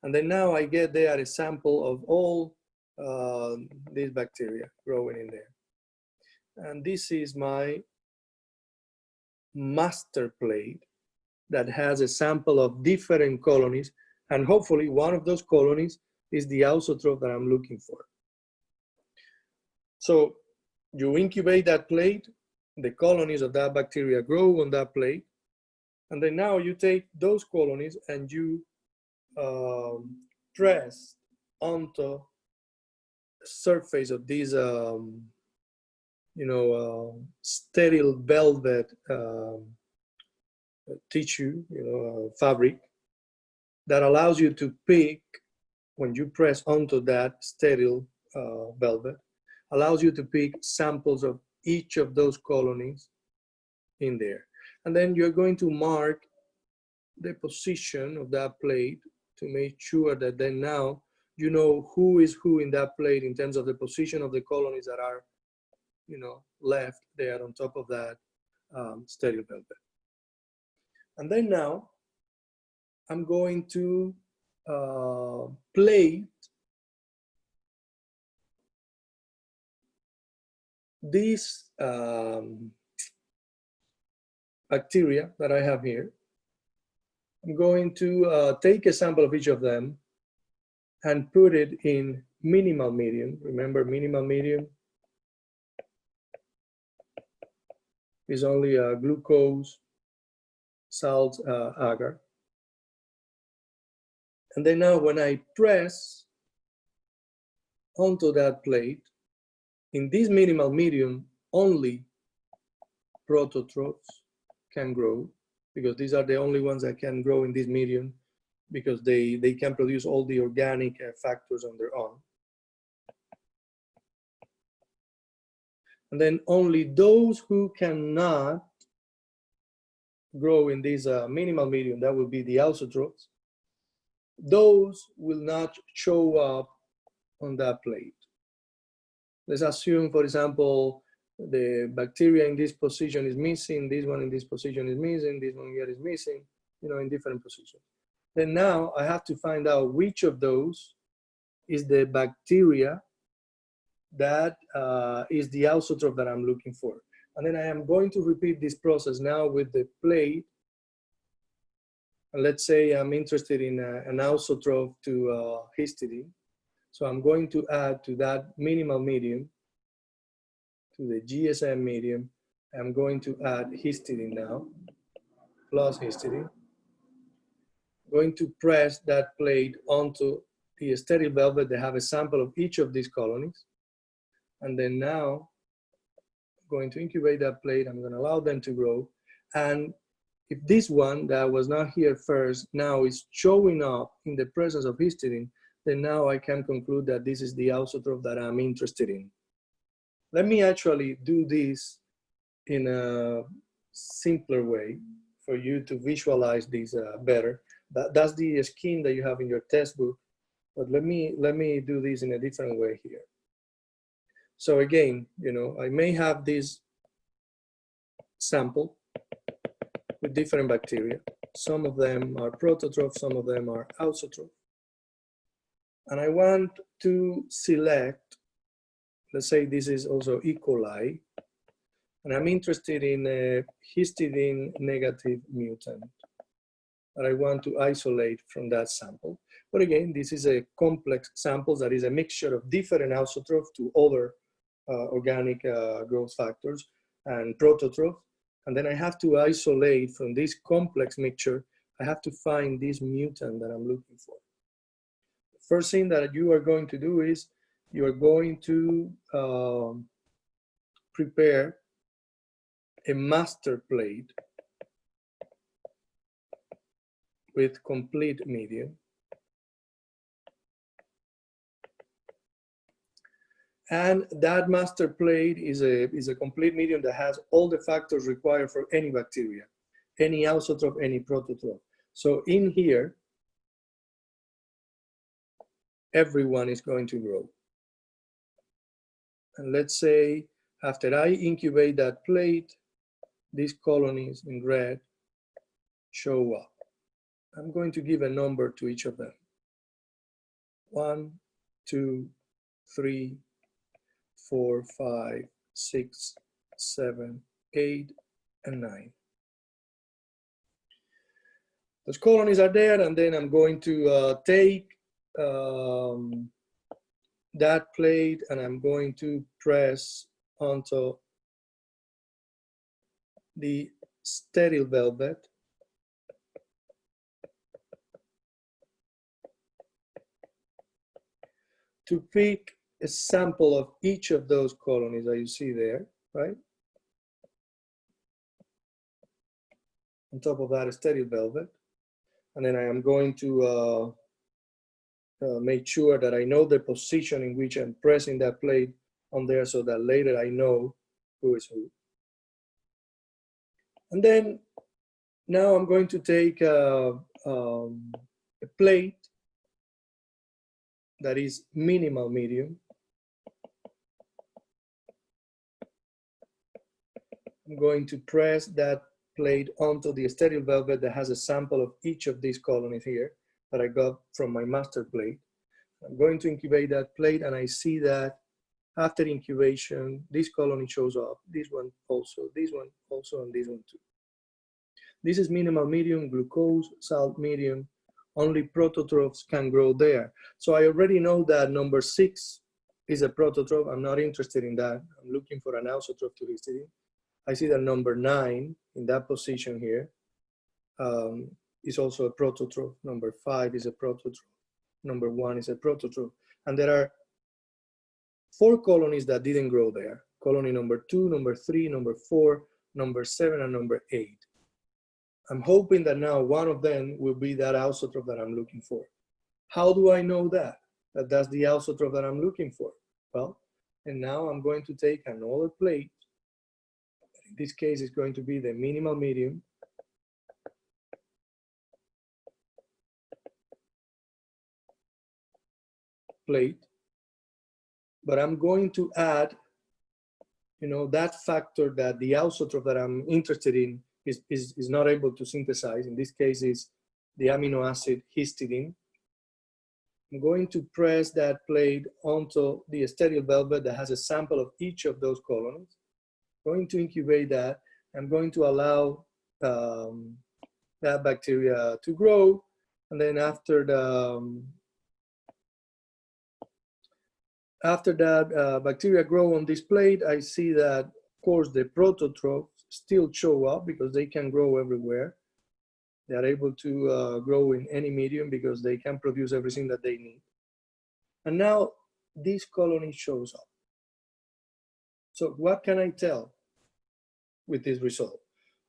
And then now I get there a sample of all these bacteria growing in there. And this is my master plate that has a sample of different colonies, and hopefully one of those colonies is the ausotroph that I'm looking for. So you incubate that plate, the colonies of that bacteria grow on that plate, and then now you take those colonies and you press onto the surface of this sterile velvet tissue, fabric that allows you to pick, when you press onto that sterile velvet, allows you to pick samples of each of those colonies in there. And then you're going to mark the position of that plate to make sure that then now you know who is who in that plate in terms of the position of the colonies that are left there on top of that sterile velvet. And then now I'm going to plate these bacteria that I have here. I'm going to take a sample of each of them and put it in minimal medium. Remember, minimal medium is only a glucose, salt, agar. And then now when I press onto that plate, in this minimal medium, only prototrophs can grow, because these are the only ones that can grow in this medium, because they can produce all the organic factors on their own. And then only those who cannot grow in this minimal medium, that will be the ausotrophs, those will not show up on that plate. Let's assume, for example, the bacteria in this position is missing, this one in this position is missing, this one here is missing, you know, in different positions. Then now I have to find out which of those is the bacteria that is the ausotroph that I'm looking for. And then I am going to repeat this process now with the plate. And let's say I'm interested in an ausotroph to histidine. So I'm going to add to that minimal medium, to the GSM medium, I'm going to add histidine now, plus histidine. Going to press that plate onto the sterile velvet. They have a sample of each of these colonies. And then now, I'm going to incubate that plate. I'm going to allow them to grow. And if this one that was not here first now is showing up in the presence of histidine, then now I can conclude that this is the ausotroph that I'm interested in. Let me actually do this in a simpler way for you to visualize this better. That's the scheme that you have in your test book, but let me do this in a different way here. So again, you know, I may have this sample with different bacteria. Some of them are prototroph, some of them are ausotroph. And I want to select, let's say this is also E. coli, and I'm interested in a histidine negative mutant that I want to isolate from that sample. But again, this is a complex sample that is a mixture of different ausotroph to other organic growth factors and prototroph. And then I have to isolate from this complex mixture, I have to find this mutant that I'm looking for. First thing that you are going to do is you are going to prepare a master plate with complete medium. And that master plate is a complete medium that has all the factors required for any bacteria, any ausotroph, any prototroph. So in here, everyone is going to grow. And let's say after I incubate that plate, these colonies in red show up. I'm going to give a number to each of them. 1, 2, 3, 4, 5, 6, 7, 8, and 9. Those colonies are there, and then I'm going to take that plate and I'm going to press onto the sterile velvet. To pick a sample of each of those colonies that you see there, right? On top of that sterile velvet. And then I am going to make sure that I know the position in which I'm pressing that plate on there so that later I know who is who. And then now I'm going to take a plate that is minimal medium. I'm going to press that plate onto the sterile velvet that has a sample of each of these colonies here that I got from my master plate. I'm going to incubate that plate, and I see that after incubation, this colony shows up, this one also, and this one too. This is minimal medium, glucose, salt medium. Only prototrophs can grow there. So I already know that number 6 is a prototroph. I'm not interested in that. I'm looking for an ausotroph to histidine. I see that number 9 in that position here is also a prototroph. Number 5 is a prototroph. Number 1 is a prototroph. And there are 4 colonies that didn't grow there. Colony number 2, number 3, number 4, number 7, and number 8. I'm hoping that now one of them will be that ausotroph that I'm looking for. How do I know that? That's the ausotroph that I'm looking for? Well, And now I'm going to take another plate. In this case, it's going to be the minimal medium. Plate. But I'm going to add, that factor that the auxotroph that I'm interested in is not able to synthesize. In this case, is the amino acid histidine. I'm going to press that plate onto the stereo velvet that has a sample of each of those colonies. I'm going to incubate that. I'm going to allow that bacteria to grow. And then after that bacteria grow on this plate, I see that, of course, the prototrophs still show up because they can grow everywhere. They are able to grow in any medium because they can produce everything that they need. And now this colony shows up. So what can I tell with this result?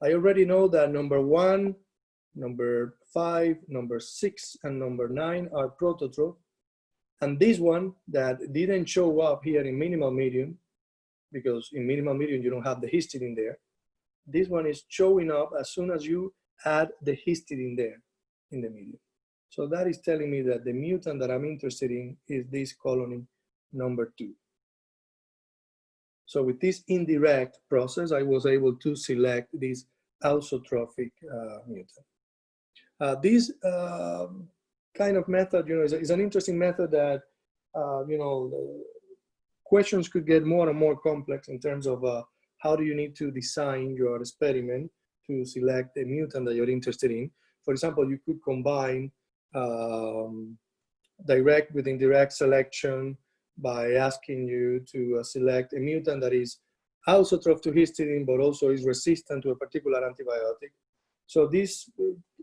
I already know that number 1, number 5, number 6, and number 9 are prototroph. And this one that didn't show up here in minimal medium, because in minimal medium you don't have the histidine there, this one is showing up as soon as you add the histidine there in the medium. So that is telling me that the mutant that I'm interested in is this colony number 2. So with this indirect process, I was able to select this auxotrophic mutant. This kind of method, is an interesting method that, questions could get more and more complex in terms of how do you need to design your experiment to select a mutant that you're interested in. For example, you could combine direct with indirect selection by asking you to select a mutant that is auxotroph to histidine, but also is resistant to a particular antibiotic. So this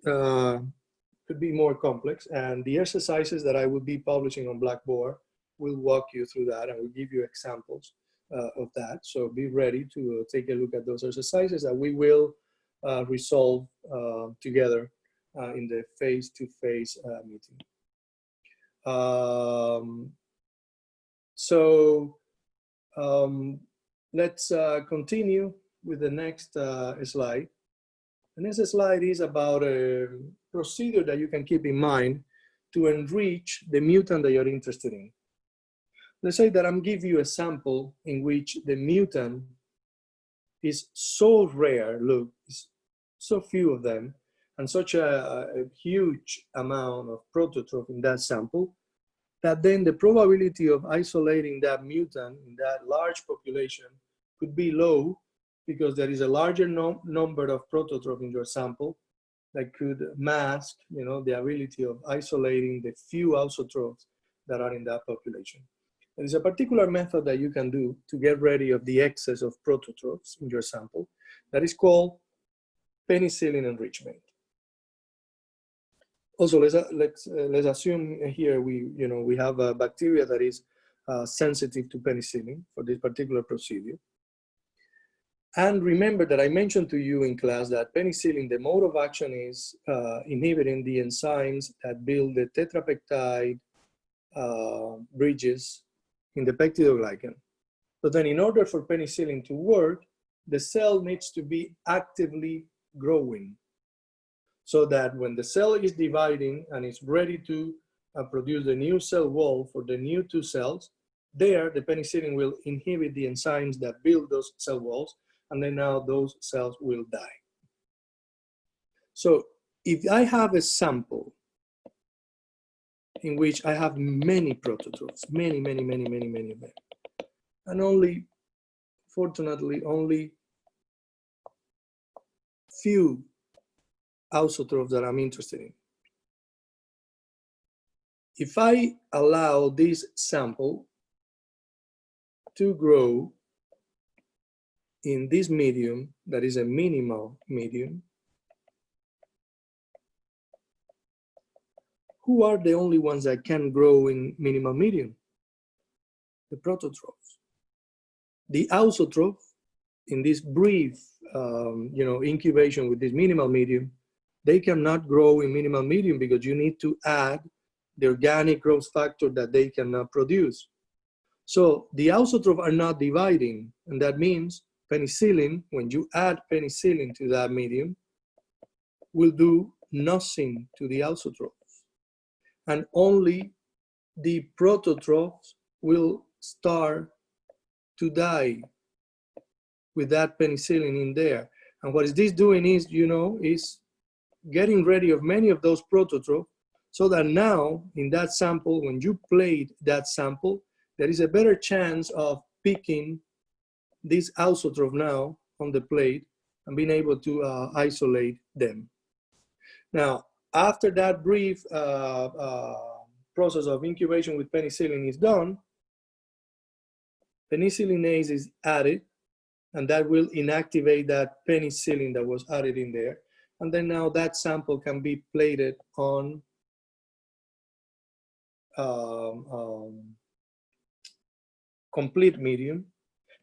could be more complex, and the exercises that I will be publishing on Blackboard will walk you through that and will give you examples of that. So be ready to take a look at those exercises that we will resolve together in the face-to-face meeting. Let's continue with the next slide. The next slide is about a procedure that you can keep in mind to enrich the mutant that you're interested in. Let's say that I'm giving you a sample in which the mutant is so rare, look, it's so few of them, and such a huge amount of prototroph in that sample, that then the probability of isolating that mutant in that large population could be low, because there is a larger number of prototroph in your sample that could mask, the ability of isolating the few auxotrophs that are in that population. There is a particular method that you can do to get rid of the excess of prototrophs in your sample that is called penicillin enrichment. Also, let's assume here we have a bacteria that is sensitive to penicillin for this particular procedure. And remember that I mentioned to you in class that penicillin, the mode of action is inhibiting the enzymes that build the tetrapeptide bridges in the peptidoglycan. So then in order for penicillin to work, the cell needs to be actively growing, so that when the cell is dividing and is ready to produce the new cell wall for the new 2 cells, there the penicillin will inhibit the enzymes that build those cell walls, and then now those cells will die. So if I have a sample in which I have many prototrophs, many of them, and fortunately, only few auxotrophs that I'm interested in. If I allow this sample to grow in this medium, that is a minimal medium, who are the only ones that can grow in minimal medium? The prototrophs. The auxotroph, in this brief incubation with this minimal medium, they cannot grow in minimal medium because you need to add the organic growth factor that they cannot produce. So the ausotrophs are not dividing, and that means penicillin, when you add penicillin to that medium, will do nothing to the ausotrophs. And only the prototrophs will start to die with that penicillin in there. And what is this doing is, is getting ready of many of those prototrophs, so that now in that sample, when you plate that sample, there is a better chance of picking this ausotroph now on the plate and being able to isolate them. Now, after that brief process of incubation with penicillin is done, penicillinase is added, and that will inactivate that penicillin that was added in there. And then now that sample can be plated on complete medium.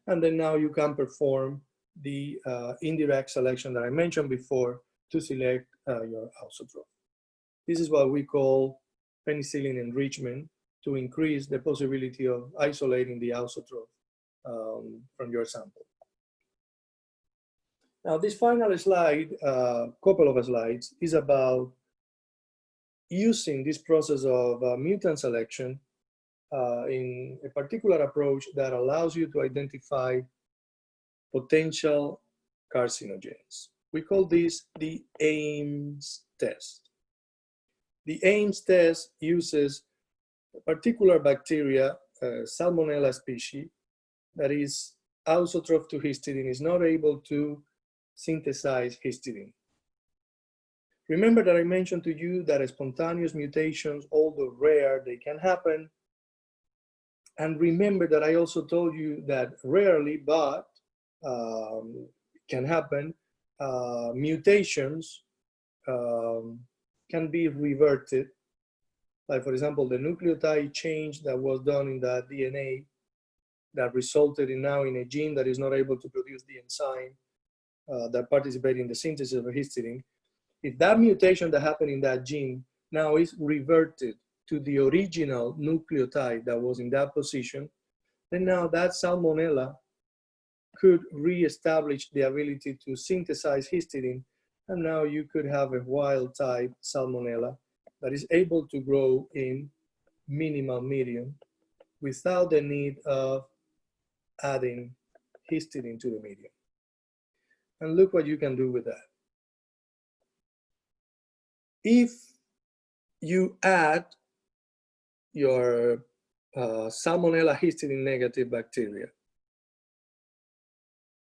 And then now you can perform the indirect selection that I mentioned before to select your ausotroph. This is what we call penicillin enrichment, to increase the possibility of isolating the ausotroph from your sample. Now, this final slide, couple of slides, is about using this process of mutant selection in a particular approach that allows you to identify potential carcinogens. We call this the Ames test. The Ames test uses a particular bacteria, Salmonella species, that is ausotroph to histidine, is not able to synthesize histidine. Remember that I mentioned to you that spontaneous mutations, although rare, they can happen. And remember that I also told you that rarely, but can happen, mutations can be reverted. Like, for example, the nucleotide change that was done in the DNA that resulted in now in a gene that is not able to produce the enzyme that participates in the synthesis of histidine. If that mutation that happened in that gene now is reverted to the original nucleotide that was in that position, then now that Salmonella could reestablish the ability to synthesize histidine, and now you could have a wild type Salmonella that is able to grow in minimal medium without the need of adding histidine to the medium. And look what you can do with that. If you add your Salmonella histidine negative bacteria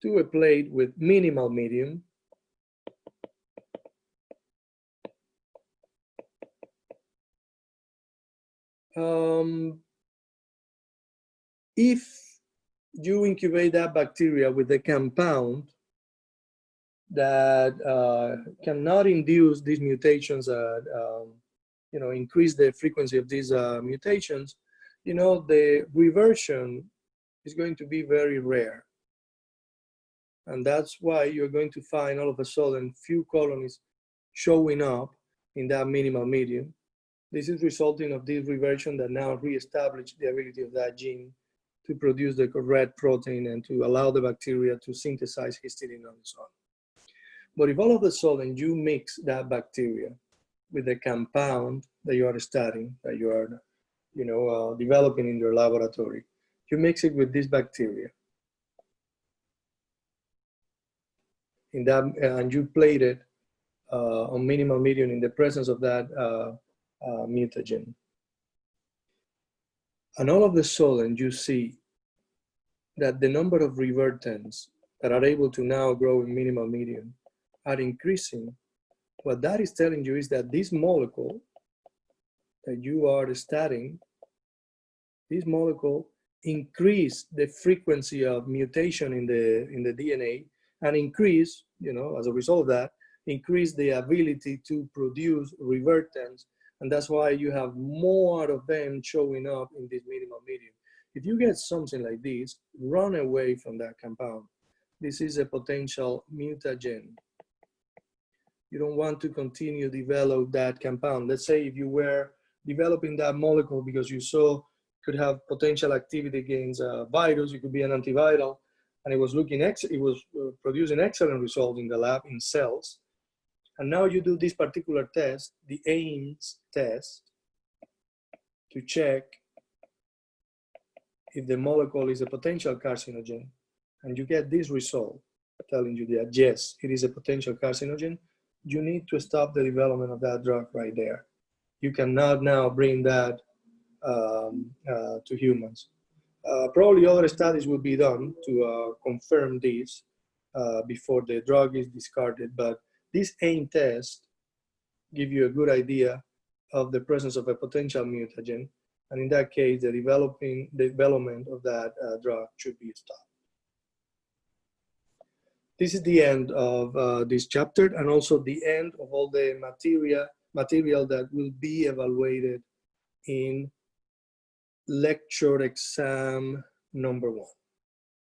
to a plate with minimal medium, if you incubate that bacteria with a compound that cannot induce these mutations, increase the frequency of these mutations, the reversion is going to be very rare. And that's why you're going to find all of a sudden few colonies showing up in that minimal medium. This is resulting of this reversion that now reestablished the ability of that gene to produce the correct protein and to allow the bacteria to synthesize histidine on its own. But if all of a sudden you mix that bacteria with the compound that you are studying, that you are developing in your laboratory, you mix it with this bacteria, and you plate it on minimal medium in the presence of that mutagen. And all of a sudden you see that the number of revertants that are able to now grow in minimal medium are increasing. What that is telling you is that this molecule that you are studying, this molecule increase the frequency of mutation in the DNA, and increase, as a result of that, increase the ability to produce revertants. And that's why you have more of them showing up in this minimal medium. If you get something like this, run away from that compound. This is a potential mutagen. You don't want to continue to develop that compound. Let's say if you were developing that molecule because you saw could have potential activity against a virus. It could be an antiviral, and it was producing excellent results in the lab in cells. And now you do this particular test, the Ames test, to check if the molecule is a potential carcinogen, and you get this result telling you that yes, it is a potential carcinogen. You need to stop the development of that drug right there. You cannot now bring that to humans. Probably other studies will be done to confirm this before the drug is discarded, but this AIM test give you a good idea of the presence of a potential mutagen, and in that case, the development of that drug should be stopped. This is the end of this chapter, and also the end of all the material that will be evaluated in lecture exam number 1.